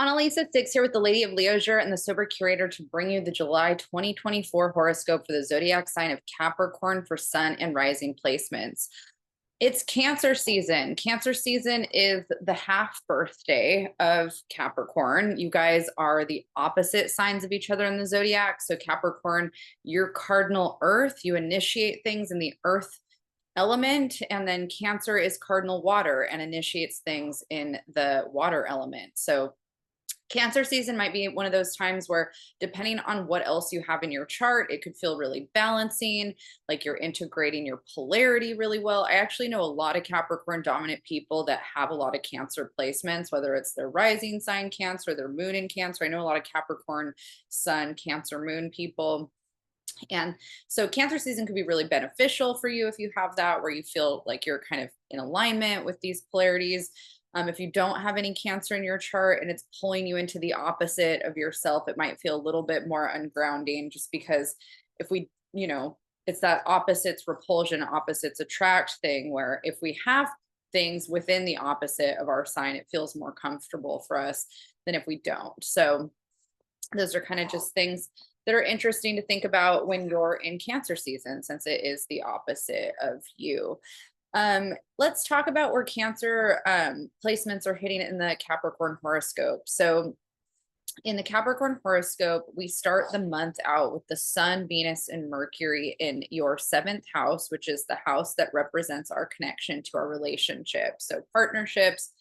Analisa Six here with the Lady of Leisure and the Sober Curator to bring you the July 2024 horoscope for the zodiac sign of Capricorn for Sun and Rising placements. It's Cancer season. Cancer season is the half birthday of Capricorn. You guys are the opposite signs of each other in the zodiac. So, Capricorn, you're cardinal earth. You initiate things in the earth element, and then Cancer is cardinal water and initiates things in the water element. So, Cancer season might be one of those times where, depending on what else you have in your chart, it could feel really balancing, like you're integrating your polarity really well. I actually know a lot of Capricorn dominant people that have a lot of Cancer placements, whether it's their rising sign Cancer, their moon in Cancer. I know a lot of Capricorn sun, Cancer moon people. And so Cancer season could be really beneficial for you if you have that, where you feel like you're kind of in alignment with these polarities. If you don't have any Cancer in your chart and it's pulling you into the opposite of yourself, it might feel a little bit more ungrounding, just because if we, it's that opposites repulsion, opposites attract thing, where if we have things within the opposite of our sign, it feels more comfortable for us than if we don't. So those are kind of just things that are interesting to think about when you're in Cancer season, since it is the opposite of you. Let's talk about where Cancer placements are hitting in the Capricorn horoscope. So, in the Capricorn horoscope, we start the month out with the Sun, Venus, and Mercury in your seventh house, which is the house that represents our connection to our relationship. So, partnerships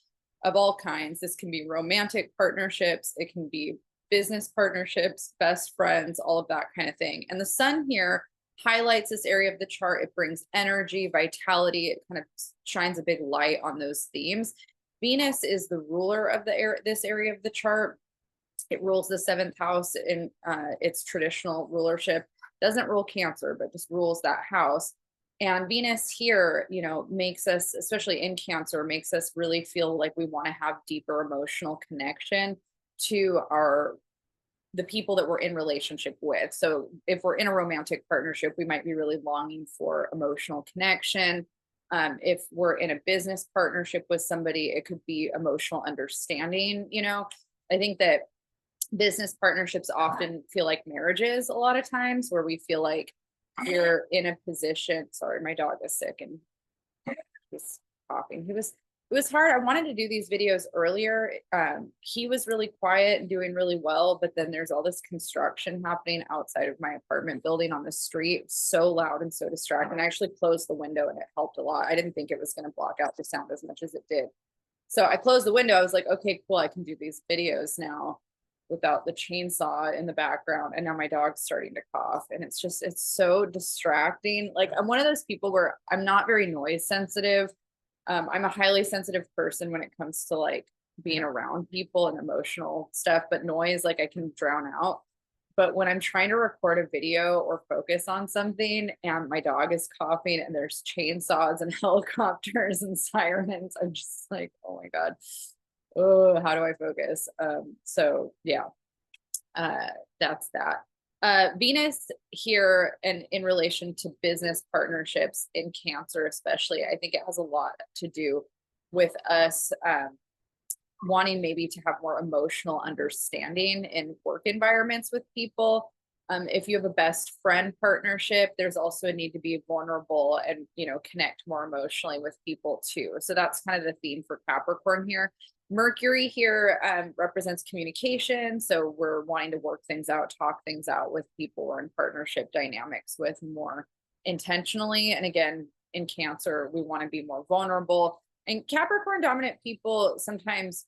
of all kinds. This can be romantic partnerships, it can be business partnerships, best friends, all of that kind of thing. And the Sun here highlights this area of the chart. It brings energy, vitality. It kind of shines a big light on those themes. Venus is the ruler of this area of the chart. It rules the seventh house in its traditional rulership. Doesn't rule Cancer, but just rules that house. And Venus here, makes us, especially in Cancer, makes us really feel like we want to have deeper emotional connection to the people that we're in relationship with. So if we're in a romantic partnership, we might be really longing for emotional connection. If we're in a business partnership with somebody, it could be emotional understanding. I think that business partnerships often feel like marriages a lot of times, where we feel like you're in a position. Sorry, my dog is sick and he's coughing. It was hard. I wanted to do these videos earlier. He was really quiet and doing really well, but then there's all this construction happening outside of my apartment building on the street. It's so loud and so distracting. I actually closed the window and it helped a lot. I didn't think it was going to block out the sound as much as it did. So I closed the window. I was like, okay, cool. I can do these videos now without the chainsaw in the background. And now my dog's starting to cough, and it's so distracting. Like, I'm one of those people where I'm not very noise sensitive. I'm a highly sensitive person when it comes to like being around people and emotional stuff, but noise, like, I can drown out. But when I'm trying to record a video or focus on something and my dog is coughing and there's chainsaws and helicopters and sirens, I'm just like, oh my God, oh, how do I focus? So yeah, that's that. Venus here, and in relation to business partnerships in Cancer, especially, I think it has a lot to do with us wanting maybe to have more emotional understanding in work environments with people. If you have a best friend partnership, there's also a need to be vulnerable and, connect more emotionally with people too. So that's kind of the theme for Capricorn here. Mercury here represents communication. So we're wanting to work things out, talk things out with people we're in partnership dynamics with more intentionally. And again, in Cancer, we want to be more vulnerable. And Capricorn dominant people sometimes,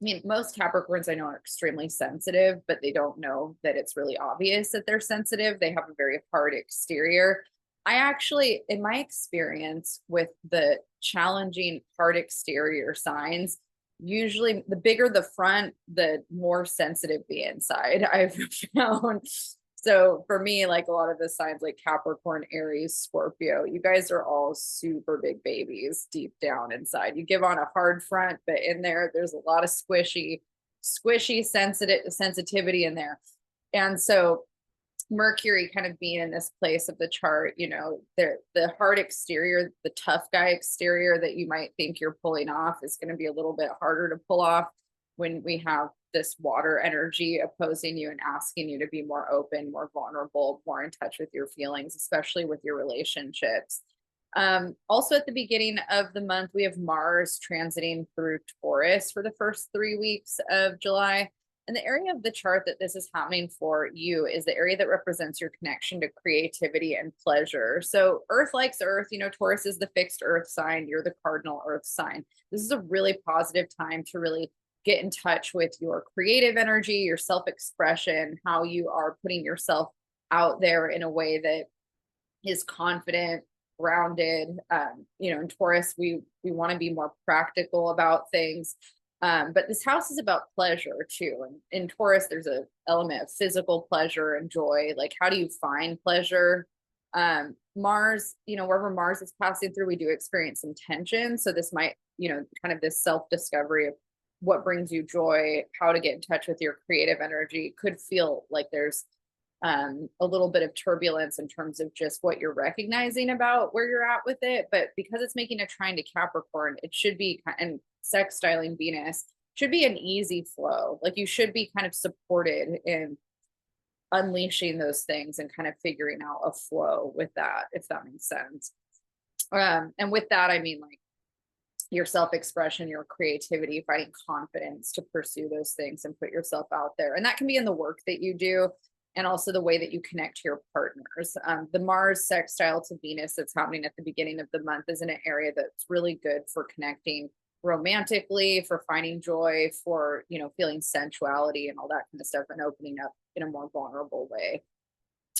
most Capricorns I know are extremely sensitive, but they don't know that it's really obvious that they're sensitive. They have a very hard exterior. I actually, in my experience with the challenging hard exterior signs, usually the bigger the front, the more sensitive the inside, I've found. So for me, like a lot of the signs like Capricorn, Aries, Scorpio, you guys are all super big babies deep down inside. You give on a hard front, but in there's a lot of squishy sensitivity in there. And so Mercury kind of being in this place of the chart, the hard exterior, the tough guy exterior that you might think you're pulling off is going to be a little bit harder to pull off when we have this water energy opposing you and asking you to be more open, more vulnerable, more in touch with your feelings, especially with your relationships. Also, at the beginning of the month, we have Mars transiting through Taurus for the first 3 weeks of July. And the area of the chart that this is happening for you is the area that represents your connection to creativity and pleasure. So, Earth likes Earth. Taurus is the fixed Earth sign, you're the cardinal Earth sign. This is a really positive time to really get in touch with your creative energy, your self expression, how you are putting yourself out there in a way that is confident, grounded. In Taurus, we want to be more practical about things. But this house is about pleasure too. And in Taurus, there's an element of physical pleasure and joy. Like, how do you find pleasure? Mars, wherever Mars is passing through, we do experience some tension. So this might, kind of this self-discovery of what brings you joy, how to get in touch with your creative energy could feel like there's a little bit of turbulence in terms of just what you're recognizing about where you're at with it. But because it's making a trine to Capricorn, it should be, and sextiling Venus, should be an easy flow. Like, you should be kind of supported in unleashing those things and kind of figuring out a flow with that, if that makes sense. And with that, I mean, like, your self-expression, your creativity, finding confidence to pursue those things and put yourself out there. And that can be in the work that you do and also the way that you connect to your partners. The Mars sextile to Venus that's happening at the beginning of the month is in an area that's really good for connecting romantically, for finding joy, for, feeling sensuality and all that kind of stuff, and opening up in a more vulnerable way.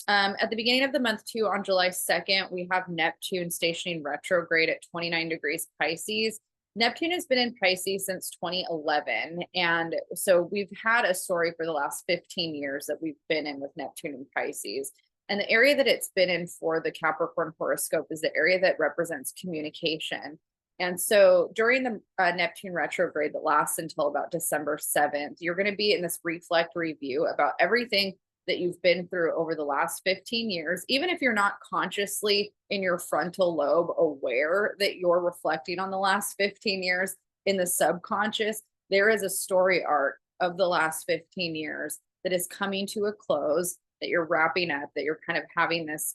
At the beginning of the month too, on July 2nd, we have Neptune stationing retrograde at 29 degrees Pisces. Neptune has been in Pisces since 2011. And so we've had a story for the last 15 years that we've been in with Neptune in Pisces. And the area that it's been in for the Capricorn horoscope is the area that represents communication. And so during the Neptune retrograde that lasts until about December 7th, you're going to be in this reflect review about everything that you've been through over the last 15 years, even if you're not consciously in your frontal lobe aware that you're reflecting on the last 15 years. In the subconscious, there is a story arc of the last 15 years that is coming to a close, that you're wrapping up, that you're kind of having this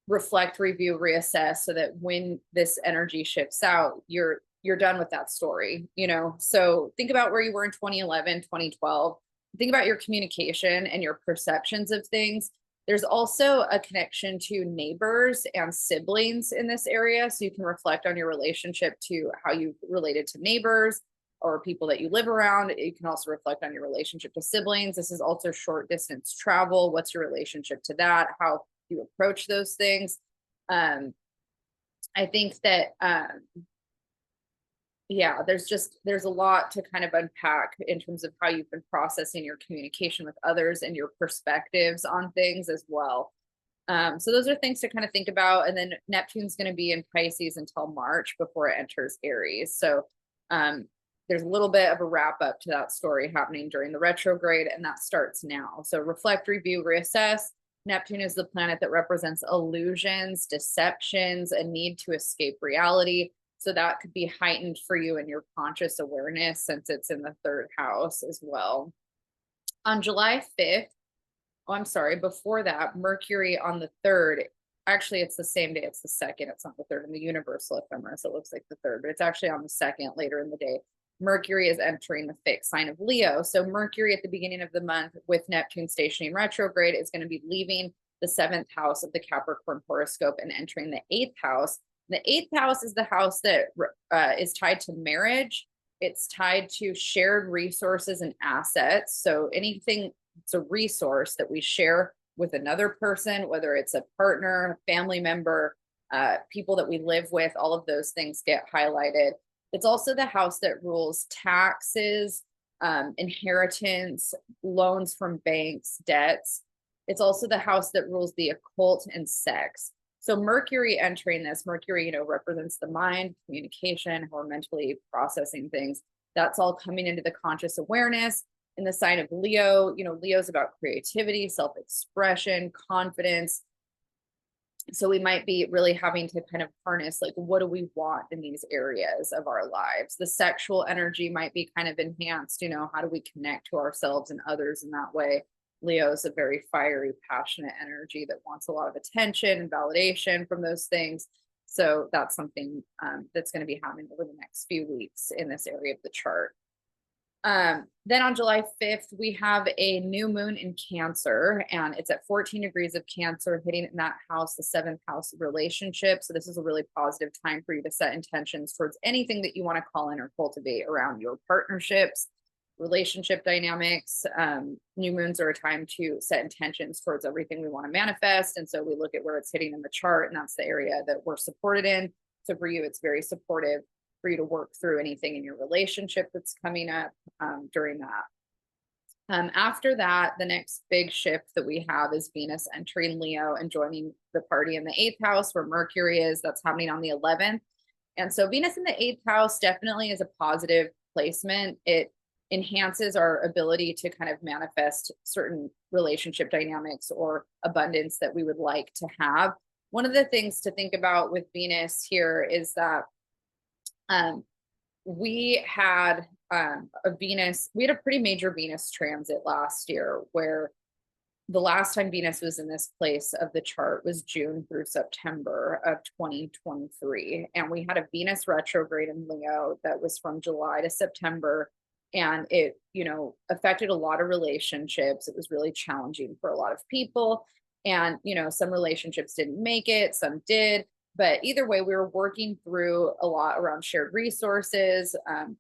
reflect, review, reassess, so that when this energy shifts out, you're done with that story. So think about where you were in 2011, 2012. Think about your communication and your perceptions of things. There's also a connection to neighbors and siblings in this area. So you can reflect on your relationship to how you related to neighbors or people that you live around. You can also reflect on your relationship to siblings. This is also short distance travel. What's your relationship to that? How you approach those things. I think that, there's a lot to kind of unpack in terms of how you've been processing your communication with others and your perspectives on things as well. So those are things to kind of think about. And then Neptune's going to be in Pisces until March before it enters Aries. So there's a little bit of a wrap up to that story happening during the retrograde, and that starts now. So reflect, review, reassess. Neptune is the planet that represents illusions, deceptions, a need to escape reality. So that could be heightened for you in your conscious awareness, since it's in the third house as well. On July 5th, before that, Mercury on the 3rd, actually it's the same day, it's the 2nd, it's not the 3rd in the universal ephemeris, it looks like the 3rd, but it's actually on the 2nd later in the day. Mercury is entering the fixed sign of Leo. So Mercury at the beginning of the month with Neptune stationing retrograde is going to be leaving the 7th house of the Capricorn horoscope and entering the 8th house. The 8th house is the house that is tied to marriage. It's tied to shared resources and assets. So anything, it's a resource that we share with another person, whether it's a partner, family member, people that we live with, all of those things get highlighted. It's also the house that rules taxes, inheritance, loans from banks, debts. It's also the house that rules the occult and sex. So Mercury entering this, Mercury, represents the mind, communication, how we're mentally processing things. That's all coming into the conscious awareness. In the sign of Leo, Leo's about creativity, self-expression, confidence. So we might be really having to kind of harness, like, what do we want in these areas of our lives? The sexual energy might be kind of enhanced, how do we connect to ourselves and others in that way? Leo is a very fiery, passionate energy that wants a lot of attention and validation from those things. So that's something that's going to be happening over the next few weeks in this area of the chart. Then on July 5th, we have a new moon in Cancer, and it's at 14 degrees of Cancer, hitting in that house, the seventh house of relationship. So this is a really positive time for you to set intentions towards anything that you want to call in or cultivate around your partnerships, relationship dynamics. New moons are a time to set intentions towards everything we want to manifest. And so we look at where it's hitting in the chart, and that's the area that we're supported in. So for you, it's very supportive for you to work through anything in your relationship that's coming up during that. After that, the next big shift that we have is Venus entering Leo and joining the party in the eighth house where Mercury is. That's happening on the 11th. And so Venus in the eighth house definitely is a positive placement. It enhances our ability to kind of manifest certain relationship dynamics or abundance that we would like to have. One of the things to think about with Venus here is that we had we had a pretty major Venus transit last year, where the last time Venus was in this place of the chart was June through September of 2023. And we had a Venus retrograde in Leo that was from July to September. And it, affected a lot of relationships. It was really challenging for a lot of people. And, some relationships didn't make it, some did. But either way, we were working through a lot around shared resources.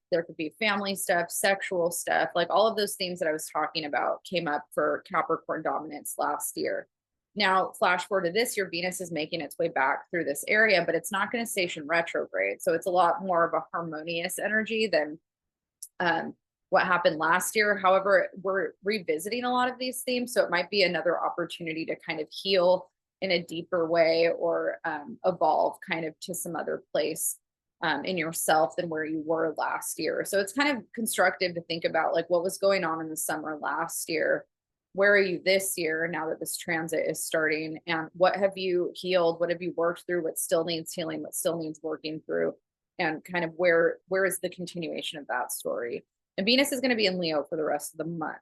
There could be family stuff, sexual stuff, like all of those themes that I was talking about came up for Capricorn dominance last year. Now, flash forward to this year, Venus is making its way back through this area, but it's not going to station retrograde. So it's a lot more of a harmonious energy than what happened last year. However, we're revisiting a lot of these themes. So it might be another opportunity to kind of heal in a deeper way or evolve kind of to some other place in yourself than where you were last year. So it's kind of constructive to think about, like, what was going on in the summer last year? Where are you this year now that this transit is starting? And what have you healed? What have you worked through? What still needs healing? What still needs working through? And kind of where is the continuation of that story? And Venus is going to be in Leo for the rest of the month.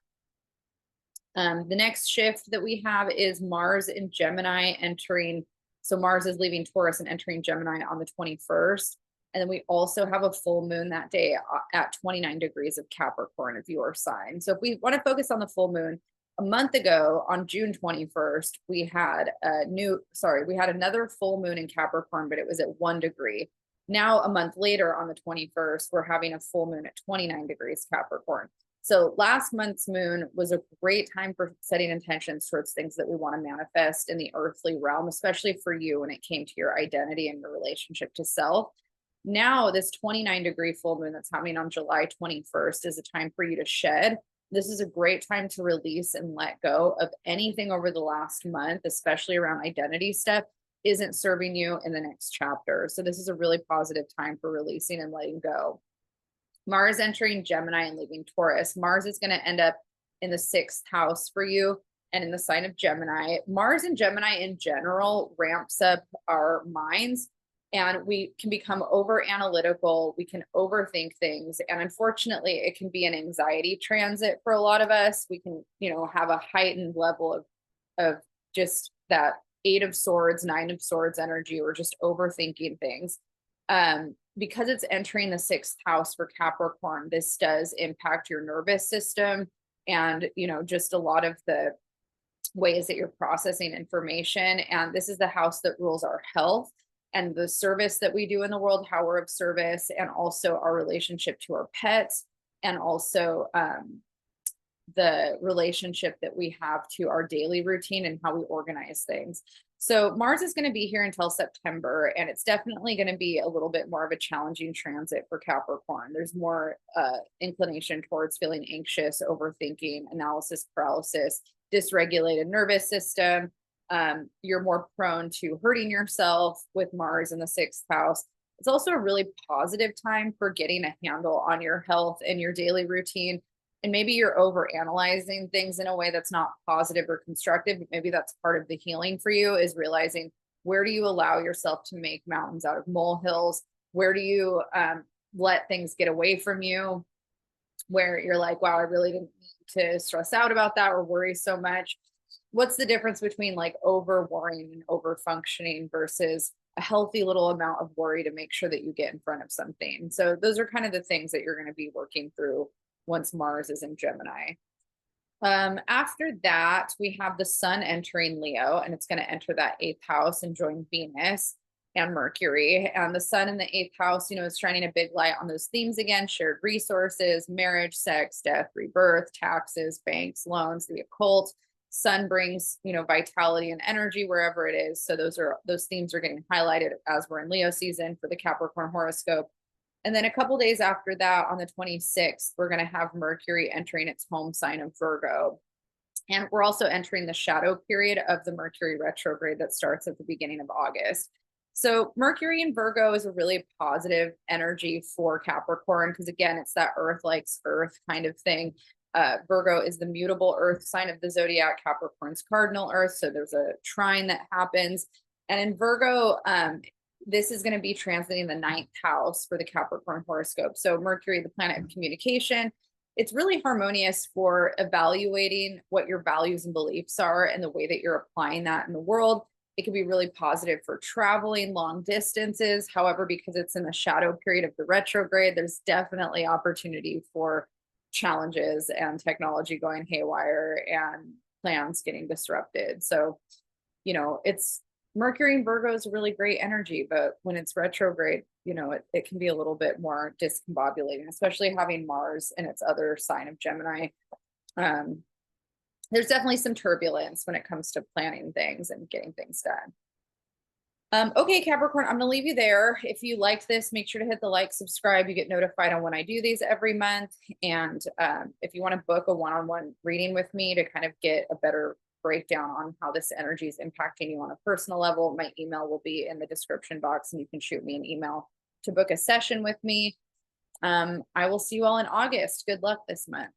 The next shift that we have is Mars in Gemini entering. So Mars is leaving Taurus and entering Gemini on the 21st. And then we also have a full moon that day at 29 degrees of Capricorn, of your sign. So if we want to focus on the full moon, a month ago on June 21st, we had another full moon in Capricorn, but it was at 1 degree. Now, a month later on the 21st, we're having a full moon at 29 degrees Capricorn. So last month's moon was a great time for setting intentions towards things that we want to manifest in the earthly realm, especially for you when it came to your identity and your relationship to self. Now, this 29-degree full moon that's happening on July 21st is a time for you to shed. This is a great time to release and let go of anything over the last month, especially around identity stuff, isn't serving you in the next chapter. So this is a really positive time for releasing and letting go. Mars entering Gemini and leaving Taurus. Mars is going to end up in the 6th house for you and in the sign of Gemini. Mars and Gemini in general ramps up our minds, and we can become over analytical. We can overthink things. And unfortunately, it can be an anxiety transit for a lot of us. We can, have a heightened level of just that 8 of Swords, 9 of Swords energy, or just overthinking things. Because it's entering the 6th house for Capricorn, this does impact your nervous system and, just a lot of the ways that you're processing information. And this is the house that rules our health and the service that we do in the world, how we're of service, and also our relationship to our pets, and also the relationship that we have to our daily routine and how we organize things. So Mars is going to be here until September, and it's definitely going to be a little bit more of a challenging transit for Capricorn. There's more inclination towards feeling anxious, overthinking, analysis paralysis, dysregulated nervous system. You're more prone to hurting yourself with Mars in the 6th house. It's also a really positive time for getting a handle on your health and your daily routine. And maybe you're over analyzing things in a way that's not positive or constructive. Maybe that's part of the healing for you, is realizing Where do you allow yourself to make mountains out of molehills? Where do you let things get away from you where you're like, wow, I really didn't need to stress out about that or worry so much? What's the difference between like over worrying and over functioning versus a healthy little amount of worry to make sure that you get in front of something? So those are kind of the things that you're going to be working through once Mars is in Gemini. After that, we have the sun entering Leo, and it's going to enter that eighth house and join Venus and Mercury. And the sun in the eighth house, is shining a big light on those themes again: shared resources, marriage, sex, death, rebirth, taxes, banks, loans, the occult. Sun brings, vitality and energy wherever it is. So those themes are getting highlighted as we're in Leo season for the Capricorn horoscope. And then a couple days after that, on the 26th, we're going to have Mercury entering its home sign of Virgo. And we're also entering the shadow period of the Mercury retrograde that starts at the beginning of August. So Mercury in Virgo is a really positive energy for Capricorn because, again, it's that earth likes earth kind of thing. Virgo is the mutable earth sign of the zodiac, Capricorn's cardinal earth. So there's a trine that happens. And in Virgo, this is going to be transiting the ninth house for the Capricorn horoscope. So Mercury, the planet of communication, it's really harmonious for evaluating what your values and beliefs are and the way that you're applying that in the world. It can be really positive for traveling long distances. However, because it's in the shadow period of the retrograde, there's definitely opportunity for challenges and technology going haywire and plans getting disrupted. So, it's Mercury in Virgo is a really great energy, but when it's retrograde, it can be a little bit more discombobulating, especially having Mars in its other sign of Gemini. There's definitely some turbulence when it comes to planning things and getting things done. Okay, Capricorn, I'm going to leave you there. If you liked this, make sure to hit the like, subscribe. You get notified on when I do these every month. And if you want to book a one-on-one reading with me to kind of get a better breakdown on how this energy is impacting you on a personal level, my email will be in the description box and you can shoot me an email to book a session with me. I will see you all in August. Good luck this month.